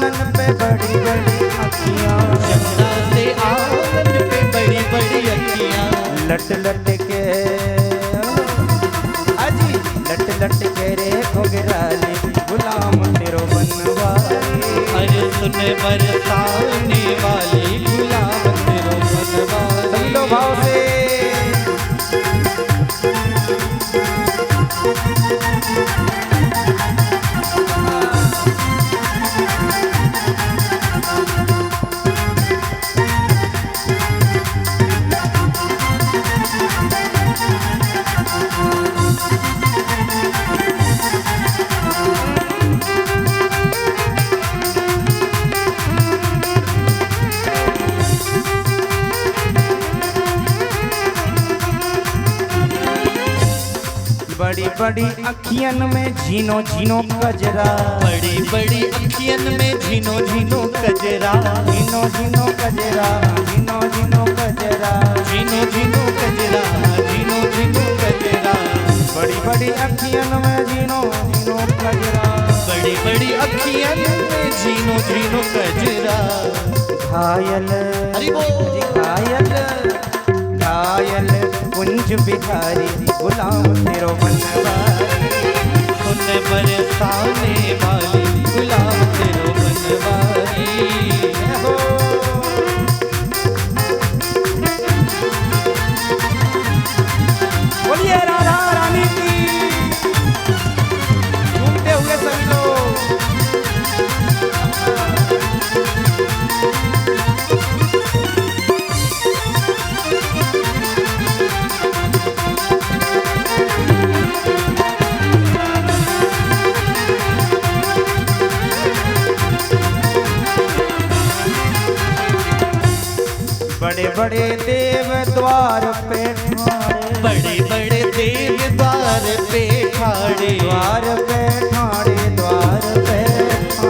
आंगन पे बड़ी बड़ी अखियां, यमुना से आंगन पे बड़ी बड़ी अखियां, लट लट के अजी लट लट के रे घुघराली गुलाम तेरो बनवाली। अरे सुन बरसाने वाली गुलाम तेरो बनवाली। सभी लोग भाव से बड़ी बड़ी अखियन में झीनो झीनो कजरा, बड़ी बड़ी अखियन में झीनो झीनो कजरा, झीनो झीनो कजरा, झीनो झीनो कजरा, झीनो झीनो कजरा, झीनो झीनो कजरा। बड़ी बड़ी अखियन में झीनो झीनो कजरा, बड़ी बड़ी अखियन में झीनो झीनो कजरा। घायल हरि बोल। घायल घायल कुंज बिहारी गुलाम तेरो बनवाली। सुन बरसाने वाली गुलाम तेरो बनवाली। हो बोलिए राधा रानी की। घूमते हुए सभी लोग बड़े बड़े देव द्वार पे ठाड़े, बड़े बड़े देव द्वार पे ठाड़े, द्वार पे ठाड़े, द्वार पे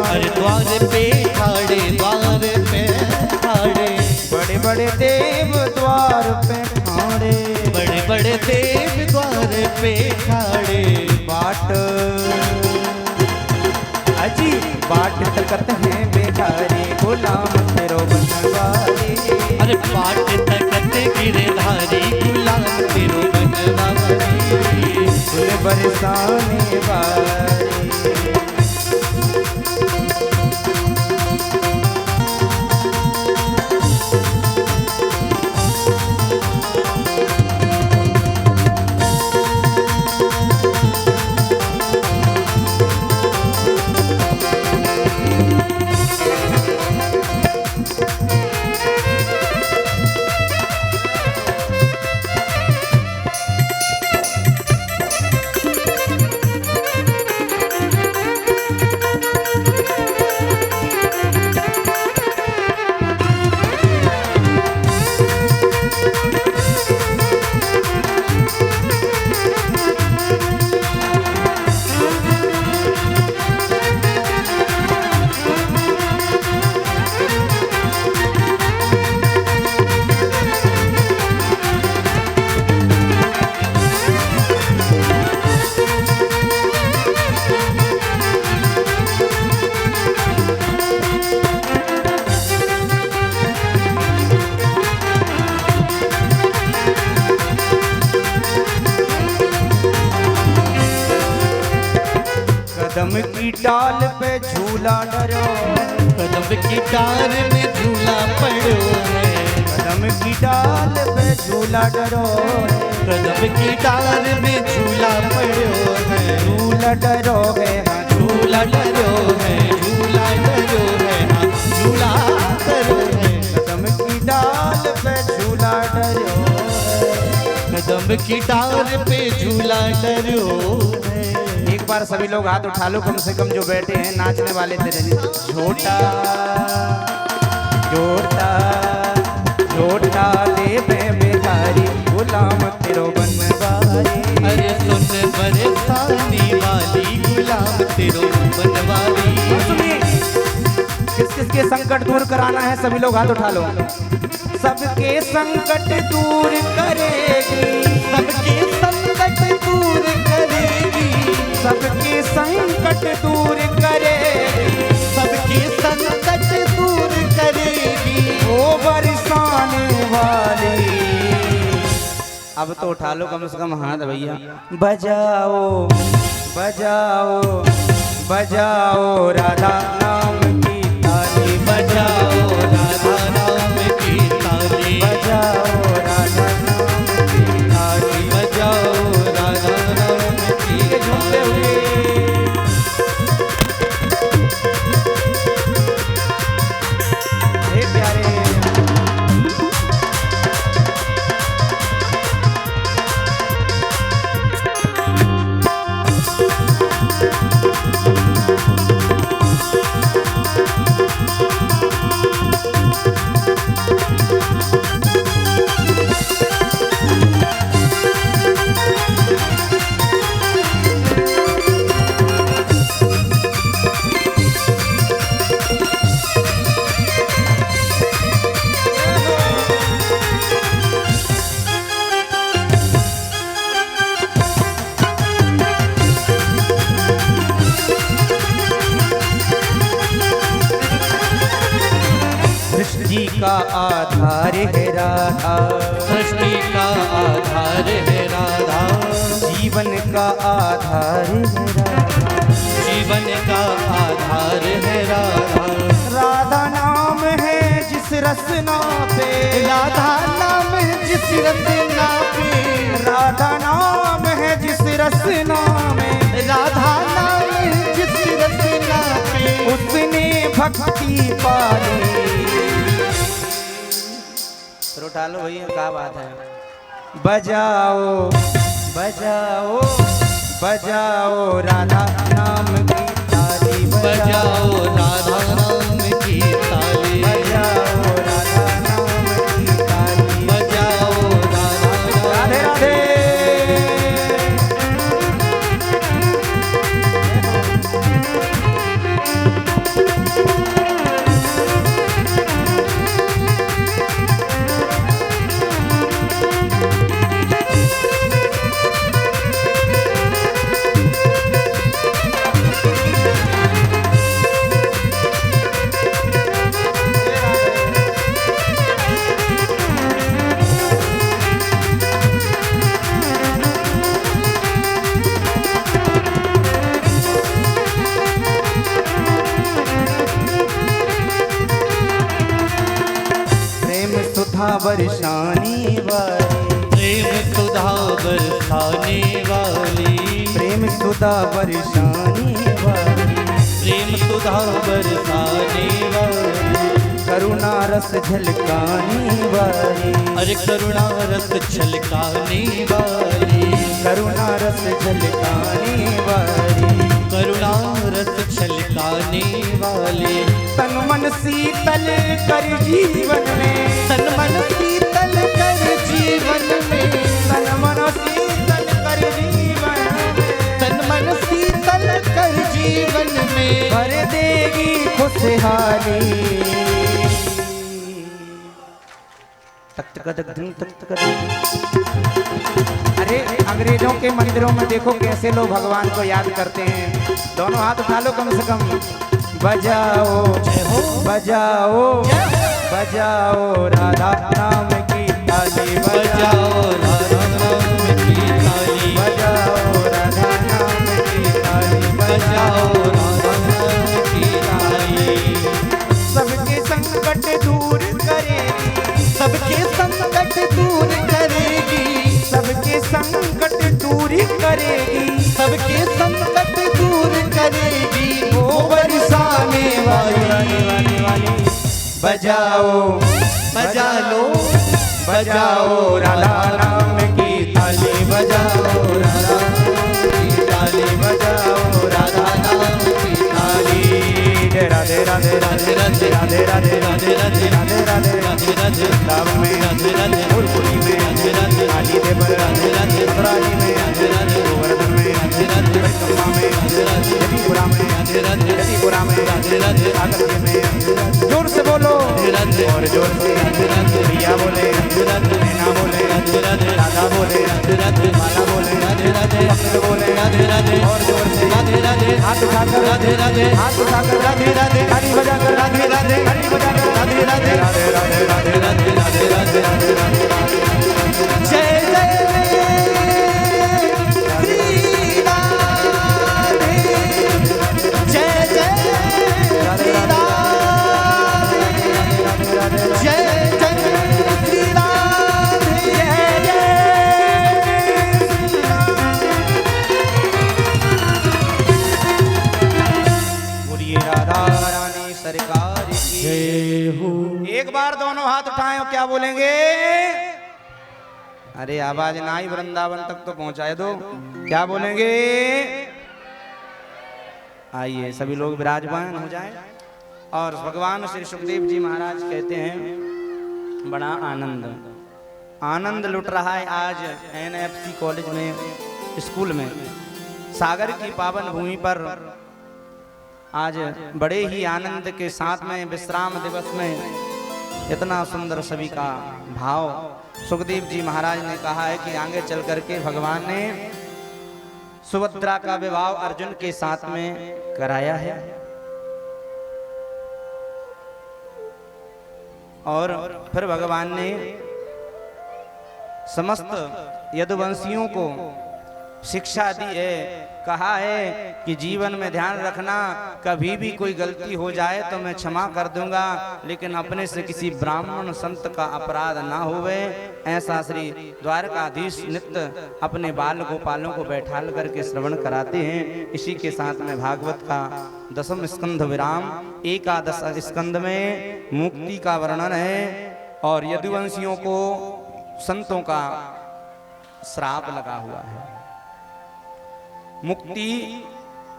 अरे ठाड़े, द्वार पे ठाड़े, द्वार पे ठाड़े। बड़े बड़े देव द्वार पे ठाड़े, बड़े बड़े देव द्वार पे ठाड़े। बाट अजी बाट तकत है बेचारे गुलाम तेरो बनवाली। अरे बाट तकत गिरधारी गुलाम तेरो बनवाली। फूल बरसाने वाली कदम की डाल पे झूला डरो, कदम की डाल में झूला पड़ो है, कदम की डाल पे झूला डरो, कदम की डाल में झूला पड़ो है, झूला डरो है हाँ झूला डरो है, झूला डरो है, हाँ झूला डरो है। कदम की डाल पे झूला डरो है। कदम की डाल पे झूला डरो है। एक बार सभी लोग हाथ उठा लो, कम से कम जो बैठे हैं नाचने वाले तेरे लिए। छोटा छोटा छोटा ले बेचारी गुलाम तेरो बनवारी। अरे सुन बरसाने वाली गुलाम तेरो बनवाली। सुनिए किस किस के संकट दूर कराना है, सभी लोग हाथ उठा लो। सबके संकट दूर करेगी, सबके संकट दूर करेगी, सबके संकट दूर करेगी, सबके संकट अब तो उठा लो कम से कम हाथ भैया। बजाओ बजाओ बजाओ राधा नाम की ताली, बजाओ राधा नाम की ताली, बजाओ राधा नाम की ताली, बजाओ राधा नाम की झूमते हुए। हे प्यारे सृष्टि का आधार है राधा, सृष्टि का आधार है राधा, जीवन का आधार है राधा, जीवन का आधार है राधा। राधा नाम है जिस रसना पे, राधा नाम है जिस रसना पे, राधा नाम है जिस रसना में, राधा नाम है जिस रसना पे, उसने भक्ति पाली। तो उठा लो भैया, क्या बात है। बजाओ बजाओ बजाओ राधा नाम की ताली, बजाओ राधा नाम की ताली, बजाओ राधा नाम की ताली, बजाओ राधा राधे राधे। सुधा बरसाने वाली, प्रेम सुधा बरसाने वाली, प्रेम सुधा बरसाने वाली, प्रेम सुधा बरसाने वाली, करुणा रस झलकाने वाली, अरे करुणा रस छलकाने वाली, करुणा रस झलकाने वाली, करुणा रस छलकाने वाली। तन मन शीतल कर जीवन में, तन मन शीतल कर जीवन में, तन मन शीतल कर जीवन में, तन मन शीतल कर जीवन में, भर देगी खुशहाली। अरे अंग्रेजों के मंदिरों में देखो कैसे लोग भगवान को याद करते हैं। दोनों हाथ उठा लो कम से कम। बजाओ बजाओ बजाओ राधा नाम की ताली, बजाओ राधा नाम की ताली, बजाओ राधा नाम की ताली, बजाओ राधा नाम की ताली। सबके संकट दूर करेगी, सबके संकट दूर करेगी, सबके संकट दूर करेगी, सबके संकट दूर करेगी, वो बरसाने वाली। बजाओ बजा लो बजाओ राधा नाम की ताली, बजाओ राधा नाम की ताली, बजाओ राधा नाम की ताली। राधे राधे राधे राधे राधे राधे राधे राधे राधे राधे राधे राधे राम में राधे राधे फुलपुरी में राधे राधे आली देवर राधे राधे अपराधी में राधे राधे गोवर्धन में राधे राधे कम्मा में राधे राधे यदीपुरा में राधे राधे यदीपुरा में राधे राधे आगत्य में राधे राधे। जोर से बोलो राधे और जोर से राधे राधे प्रिया बोले राधे राधे नैना बोले राधे राधे राधा बोले राधे राधे माला बोले राधे राधे भक्त बोले राधे राधे और जोर से राधे राधे हाथ उठाकर राधे राधे हाथ उठाकर राधे राधे ताली बजाकर राधे राधे ताली बजाकर राधे राधे राधे राधे राधे राधे राधे राधे राधे राधे जय जय सरकार की जय हो। एक बार दोनों हाथ उठाएं और क्या बोलेंगे? अरे आवाज ना आई, वृंदावन तक तो पहुंचाए दो। क्या बोलेंगे? आइए सभी लोग विराजमान हो जाएं। और भगवान श्री सुखदेव जी महाराज कहते हैं बड़ा आनंद लुट रहा है आज एनएफसी कॉलेज में, स्कूल में, सागर की पावन भूमि पर आज बड़े ही आनंद के साथ में विश्राम दिवस में इतना सुंदर सभी का भाव सुखदेव जी महाराज ने कहा है कि आगे चल करके भगवान ने सुभद्रा का विवाह अर्जुन के साथ में कराया है। और फिर भगवान ने समस्त यदुवंशियों को शिक्षा दी है, कहा है कि जीवन में ध्यान रखना, कभी भी कोई गलती हो जाए तो मैं क्षमा कर दूंगा, लेकिन अपने से किसी ब्राह्मण संत का अपराध ना होवे। ऐसा श्री द्वारकाधीश नित्य अपने बाल गोपालों को बैठाल करके श्रवण कराते हैं। इसी के साथ में भागवत का 10वां स्कंध विराम 11 स्कंध में मुक्ति का वर्णन है और यदुवंशियों को संतों का श्राप लगा हुआ है। मुक्ति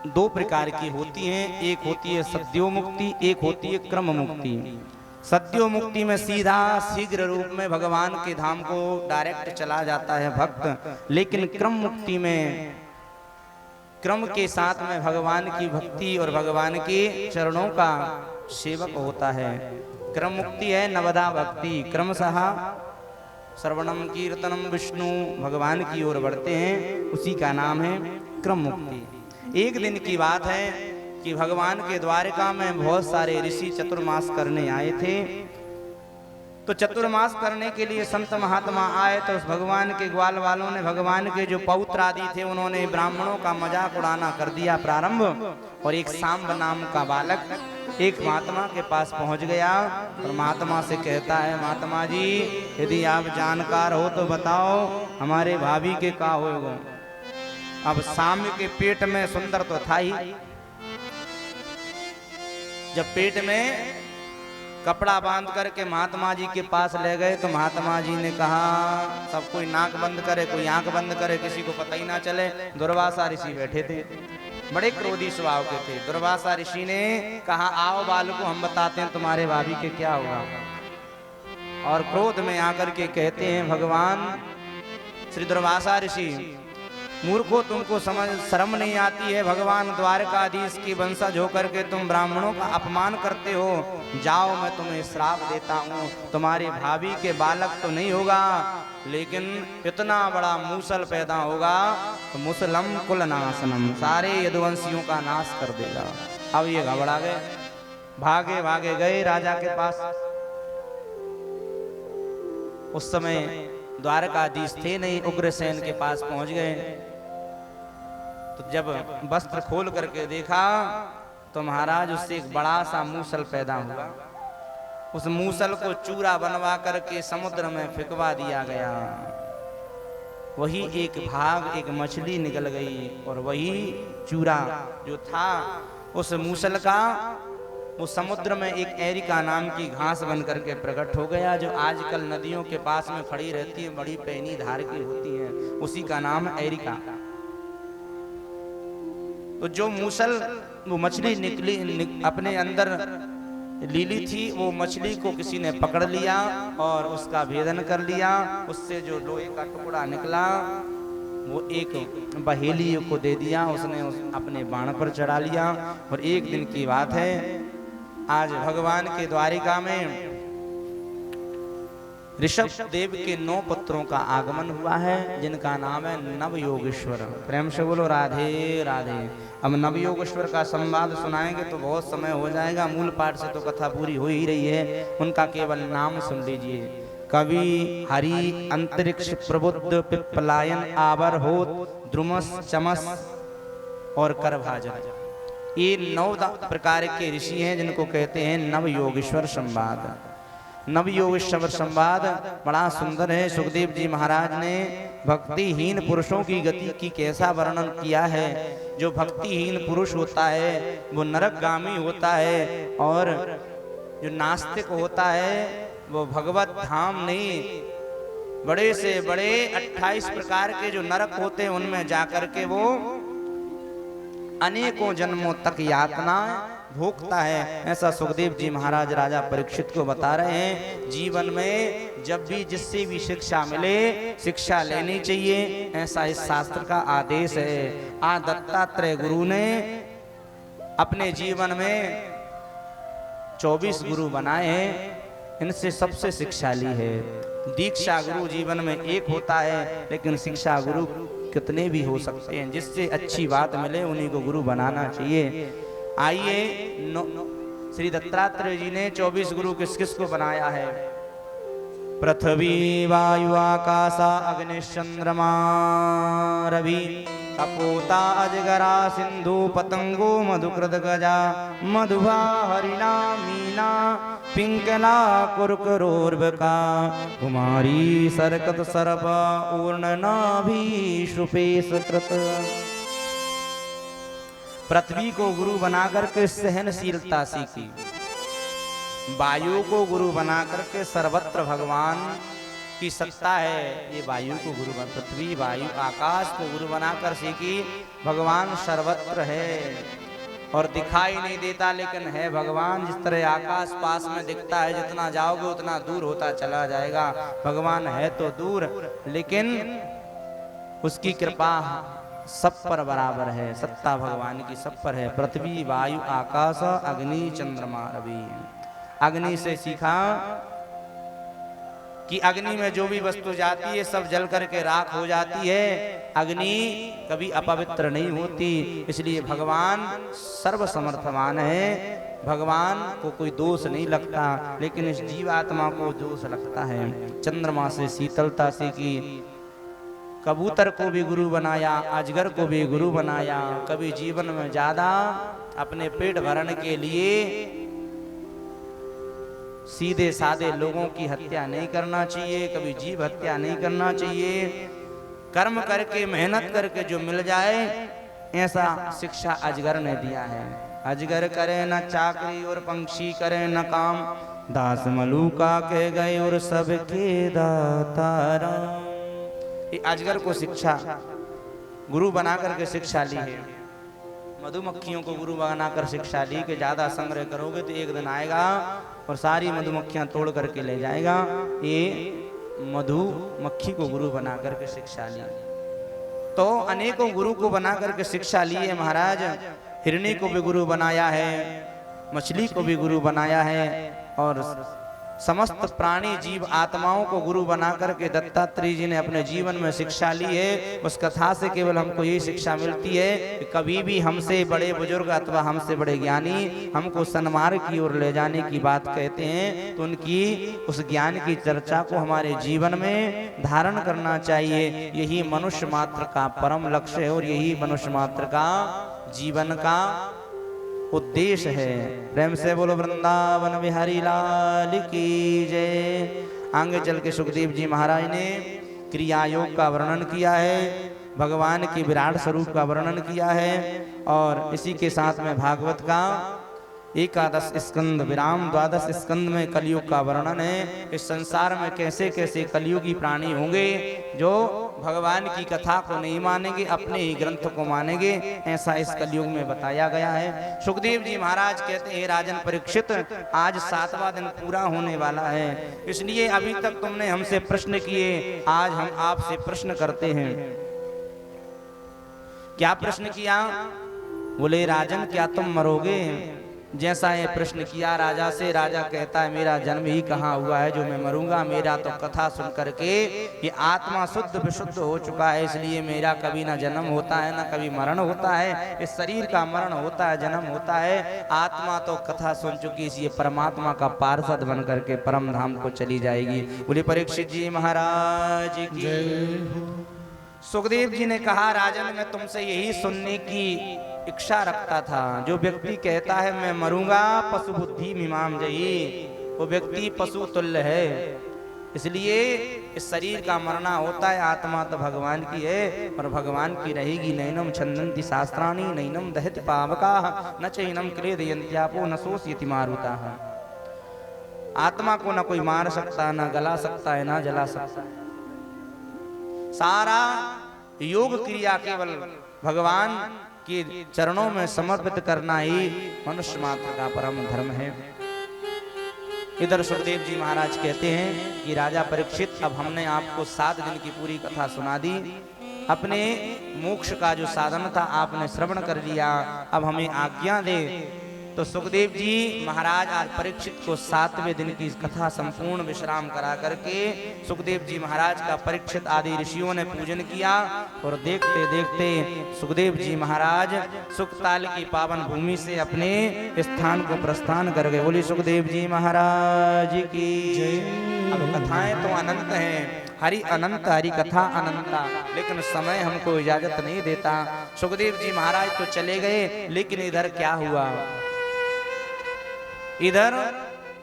दो प्रकार की होती है, एक होती है सद्यो मुक्ति, एक होती है क्रम मुक्ति। सद्यो मुक्ति में सीधा शीघ्र रूप में भगवान के धाम को डायरेक्ट चला जाता है भक्त, लेकिन क्रम मुक्ति में क्रम के साथ में भगवान की भक्ति और भगवान के चरणों का सेवक होता है। क्रम मुक्ति है नवदा भक्ति, क्रमशः श्रवणम कीर्तनम विष्णु भगवान की ओर बढ़ते हैं, उसी का नाम है क्रम मुक्ति। एक दिन की बात है कि भगवान के द्वारका में बहुत सारे ऋषि चतुर्मास करने आए थे। तो चतुर्मास करने के लिए संत महात्मा आए तो उस भगवान के ग्वाल वालों ने भगवान के जो पौत्र आदि थे उन्होंने ब्राह्मणों का मजाक उड़ाना कर दिया प्रारंभ। और एक सांब नाम का बालक एक महात्मा के पास पहुंच गया और महात्मा से कहता है, महात्मा जी यदि आप जानकार हो तो बताओ हमारे भाभी के का होगा। अब साम्य के पेट में सुंदर तो था ही, जब पेट में कपड़ा बांध करके महात्मा जी के पास ले गए तो महात्मा जी ने कहा सब कोई नाक बंद करे, कोई आंख बंद करे, किसी को पता ही ना चले। दुर्वासा ऋषि बैठे थे, बड़े क्रोधी स्वभाव के थे। दुर्वासा ऋषि ने कहा आओ बालको हम बताते हैं तुम्हारे भाभी के क्या होगा। और क्रोध में आकर के कहते हैं भगवान श्री दुर्वासा ऋषि मूर्खों तुमको समझ शर्म नहीं आती है, भगवान द्वारकाधीश की वंशज होकर के तुम ब्राह्मणों का अपमान करते हो। जाओ मैं तुम्हें श्राप देता हूँ, तुम्हारी भाभी के बालक तो नहीं होगा लेकिन इतना बड़ा मूसल पैदा होगा तो मुसलम कुल नाशनम, सारे यदुवंशियों का नाश कर देगा। अब ये घबरा गए, भागे भागे गए राजा के पास। उस समय द्वारकाधीश थे नहीं, उग्रसेन के पास पहुंच गए। तो जब वस्त्र खोल करके देखा तो महाराज उससे एक बड़ा सा मूसल पैदा हुआ। उस मूसल को चूरा बनवा करके समुद्र में फेंकवा दिया गया। वही एक भाग एक मछली निकल गई और वही चूरा जो था उस मूसल का वो समुद्र में एक एरिका नाम की घास बन करके प्रकट हो गया, जो आजकल नदियों के पास में खड़ी रहती है, बड़ी पैनी धार की होती है, उसी का नाम है एरिका। तो जो मूसल वो मछली निकली अपने अंदर लीली थी, वो मछली को किसी ने पकड़ लिया और उसका भेदन कर लिया। उससे जो लोहे का टुकड़ा निकला वो एक बहेली को दे दिया, उसने अपने बाण पर चढ़ा लिया। और एक दिन की बात है, आज भगवान के द्वारिका में ऋषभ देव के 9 पुत्रों का आगमन हुआ है, जिनका नाम है नवयोगेश्वर। प्रेम से बोलो राधे राधे। अब नवयोगेश्वर का संवाद सुनाएंगे तो बहुत समय हो जाएगा, मूल पाठ से तो कथा पूरी हो ही रही है, उनका केवल नाम सुन लीजिए। कवि हरि अंतरिक्ष प्रबुद्ध पिप्पलायन आवर हो द्रुमस चमस और करभाजन, ये 9 प्रकार के ऋषि हैं जिनको कहते हैं नवयोगेश्वर संवाद। नवयोग शब्द संवाद बड़ा सुंदर है। सुखदेव जी महाराज ने भक्तिहीन पुरुषों की गति की कैसा वर्णन किया है। जो भक्तिहीन पुरुष होता है वो नरकगामी होता है, और जो नास्तिक होता है वो भगवत धाम नहीं, बड़े से बड़े 28 प्रकार के जो नरक होते हैं उनमें जाकर के वो अनेकों जन्मों तक यातना भोगता है। ऐसा सुखदेव जी महाराज राजा परीक्षित को बता रहे हैं। जीवन में जब भी जिससे भी शिक्षा मिले शिक्षा लेनी चाहिए, ऐसा इस शास्त्र का आदेश है। आज दत्तात्रेय गुरु ने अपने जीवन में 24 गुरु बनाए हैं, इनसे सबसे शिक्षा ली है। दीक्षा गुरु जीवन में एक होता है, लेकिन शिक्षा गुरु कितने भी हो सकते हैं। जिससे अच्छी बात मिले उन्हीं को गुरु बनाना चाहिए। आइए, श्री दत्तात्रेय जी ने 24 गुरु किस किस को बनाया है। पृथ्वी वायु आकाशा अग्निश्चंद्रमा रवि कपोता अजगरा सिंधु पतंगो मधुकृत गजा मधुभा हरिणा मीना पिंगला कुरकुरोर्वका कुमारी सरकत सर्प ऊर्णनाभि शुपेश कृत। पृथ्वी को गुरु बनाकर के सहनशीलता सीखी, वायु को गुरु बनाकर के सर्वत्र भगवान की सत्ता है, ये वायु को गुरु बना, पृथ्वी वायु आकाश को गुरु बनाकर सीखी। भगवान सर्वत्र है और दिखाई नहीं देता, लेकिन है भगवान। जिस तरह आकाश पास में दिखता है, जितना जाओगे उतना दूर होता चला जाएगा। भगवान है तो दूर, लेकिन उसकी कृपा सब पर बराबर है। सत्ता भगवान की सब पर है। पृथ्वी वायु आकाश अग्नि चंद्रमा रवि। अग्नि से सीखा कि अग्नि में जो भी वस्तु जाती है सब जल करके राख हो जाती है। अग्नि कभी अपवित्र नहीं होती, इसलिए भगवान सर्व समर्थवान है। भगवान को कोई दोष नहीं लगता, लेकिन इस जीवात्मा को दोष लगता है। चंद्रमा से शीतलता से की, कबूतर को भी गुरु बनाया, अजगर को भी गुरु बनाया। कभी जीवन में ज्यादा अपने पेट भरण के लिए सीधे साधे लोगों की हत्या नहीं करना चाहिए, कभी जीव हत्या नहीं करना चाहिए। कर्म करके मेहनत करके जो मिल जाए, ऐसा शिक्षा अजगर ने दिया है। अजगर करे न चाकरी और पंक्षी करे न काम, दास मलूका कह गए और सबके दातारा। ये अजगर को शिक्षा गुरु बना करके शिक्षा ली है। मधुमक्खियों को गुरु बनाकर शिक्षा ली कि ज्यादा संग्रह करोगे तो एक दिन आएगा और सारी मधुमक्खियां तोड़ करके ले जाएगा। ये मधुमक्खी को गुरु बना करके शिक्षा ली। तो अनेकों गुरु को बना करके शिक्षा ली है महाराज। हिरणी को भी गुरु बनाया है, मछली को भी गुरु बनाया है, और समस्त प्राणी जीव आत्माओं को गुरु बना करके दत्तात्रेय जी ने अपने जीवन में शिक्षा ली है। उस कथा से केवल हमको यही शिक्षा मिलती है कि कभी भी हमसे बड़े बुजुर्ग अथवा हमसे बड़े ज्ञानी हमको सन्मार्ग की ओर ले जाने की बात कहते हैं, तो उनकी उस ज्ञान की चर्चा को हमारे जीवन में धारण करना चाहिए। यही मनुष्य मात्र का परम लक्ष्य है और यही मनुष्य मात्र का जीवन का उद्देश्य है। प्रेम से बोलो वृंदावन बिहारी लाल की जय। आगे चल के सुखदेव जी महाराज ने क्रिया योग का वर्णन किया है, भगवान के विराट स्वरूप का वर्णन किया है, और इसी के साथ में भागवत का 11 स्कंद विराम 12 स्कंद में कलयुग का वर्णन है। इस संसार में कैसे कैसे कलयुगी प्राणी होंगे जो भगवान की कथा को नहीं मानेंगे, अपने ही ग्रंथ को मानेंगे, ऐसा इस कलयुग में बताया गया है। सुखदेव जी महाराज कहते हैं, राजन परीक्षित, आज 7वां दिन पूरा होने वाला है, इसलिए अभी तक तुमने हमसे प्रश्न किए, आज हम आपसे प्रश्न करते हैं। क्या प्रश्न किया? बोले राजन क्या तुम मरोगे? जैसा ये प्रश्न किया राजा से, राजा कहता है मेरा जन्म ही कहाँ हुआ है जो मैं मरूंगा। मेरा तो कथा सुन करके ये आत्मा शुद्ध विशुद्ध हो चुका है, इसलिए मेरा कभी ना जन्म होता है ना कभी मरण होता है। इस शरीर का मरण होता है, जन्म होता है। आत्मा तो कथा सुन चुकी, इसलिए परमात्मा का पार्षद बन करके परम धाम को चली जाएगी। बोले परीक्षित जी महाराज की। सुखदेव जी ने कहा, राजन मैं तुमसे यही सुनने की इच्छा रखता था। जो व्यक्ति कहता है मैं मरूंगा, पशु बुद्धि मीमाम जही, वो व्यक्ति पशु तुल्य है। इसलिए इस शरीर का मरना होता है, आत्मा तो भगवान की है और भगवान की रहेगी। नैनम छंदन्ति शास्त्राणि नैनम दहति पावकाः न चैनम क्लेदयन्त्यापो न शोषयति मारुताः। आत्मा को न कोई मार सकता, न गला सकता है, न जला सकता है। सारा योग क्रिया केवल भगवान के चरणों में समर्पित करना ही मनुष्य मात्र का परम धर्म है। इधर सुखदेव जी महाराज कहते हैं कि राजा परीक्षित, अब हमने आपको 7 दिन की पूरी कथा सुना दी। अपने मोक्ष का जो साधन था आपने श्रवण कर लिया, अब हमें आज्ञा दे। तो सुखदेव जी महाराज आज परीक्षित को 7वें दिन की कथा संपूर्ण विश्राम करा करके सुखदेव जी महाराज का परीक्षित आदि ऋषियों ने पूजन किया। और देखते देखते सुखदेव जी महाराज सुखताल की पावन भूमि से अपने स्थान को प्रस्थान कर गए। बोली सुखदेव जी महाराज की जय। अब कथाएं तो अनंत हैं, हरि अनंत, हरि कथा अनंता, लेकिन समय हमको इजाजत नहीं देता। सुखदेव जी महाराज तो चले गए, लेकिन इधर क्या हुआ? इधर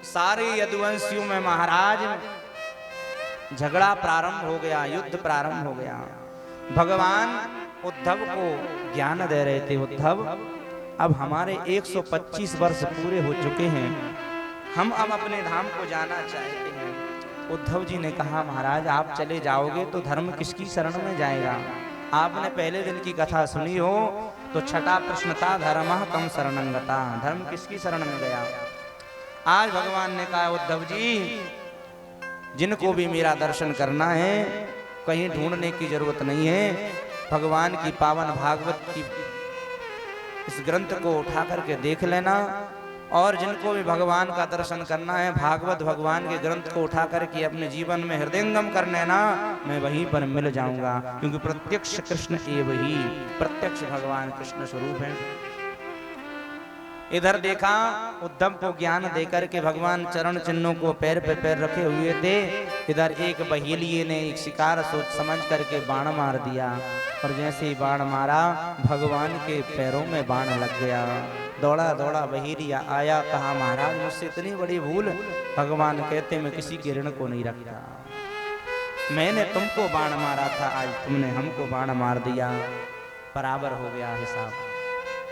सारे यदुवंशियों में महाराज झगड़ा प्रारंभ हो गया, युद्ध प्रारंभ हो गया। भगवान उद्धव को ज्ञान दे रहे थे, उद्धव अब हमारे 125 वर्ष पूरे हो चुके हैं, हम अब अपने धाम को जाना चाहते हैं। उद्धव जी ने कहा महाराज आप चले जाओगे तो धर्म किसकी शरण में जाएगा? आपने पहले दिन की कथा सुनी हो तो छठा प्रश्न था धर्मः कम शरणं गता, धर्म किसकी शरण में गया? आज भगवान ने कहा उद्धव जी जिनको भी मेरा दर्शन करना है कहीं ढूंढने की जरूरत नहीं है, भगवान की पावन भागवत की इस ग्रंथ को उठा करके देख लेना। और जिनको भी भगवान का दर्शन करना है भागवत भगवान के ग्रंथ को उठा करके अपने जीवन में हृदयंगम कर लेना, मैं वहीं पर मिल जाऊंगा, क्योंकि प्रत्यक्ष कृष्ण एव ही, प्रत्यक्ष भगवान कृष्ण स्वरूप है। इधर देखा उद्धव को ज्ञान देकर के भगवान चरण चिन्हों को पैर पे पैर रखे हुए थे। इधर एक बहेलिए ने एक शिकार सोच समझ करके बाण मार दिया, और जैसे ही बाण मारा भगवान के पैरों में बाण लग गया। दौड़ा दौड़ा बहेलिया आया, कहा महाराज मुझसे इतनी बड़ी भूल। भगवान कहते मैं किसी के ऋण को नहीं रखता, मैंने तुमको बाण मारा था, आज तुमने हमको बाण मार दिया, बराबर हो गया हिसाब।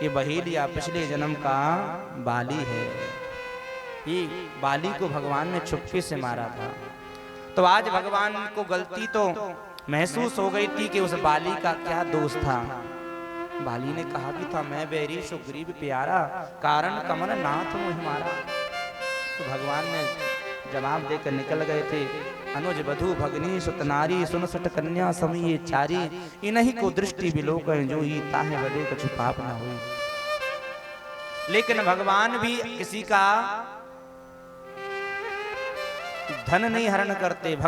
ये बहेलिया पिछले जन्म का बाली है, ये बाली को भगवान ने चुपके से मारा था। तो आज भगवान को गलती तो महसूस हो गई थी कि उस बाली का क्या दोष था। बाली ने कहा भी था मैं बैरी सुग्रीव प्यारा, कारण कमल नाथ मोहि मारा। तो भगवान ने जवाब देकर निकल गए थे, अनुज बधु भगनी सुत नारी सुन सुट कन्या समी चारी, इन्हीं को दृष्टि बिलोक जो ही ताहे बदे कछु पाप न हो। लेकिन भगवान भी किसी का धन नहीं हरण करते।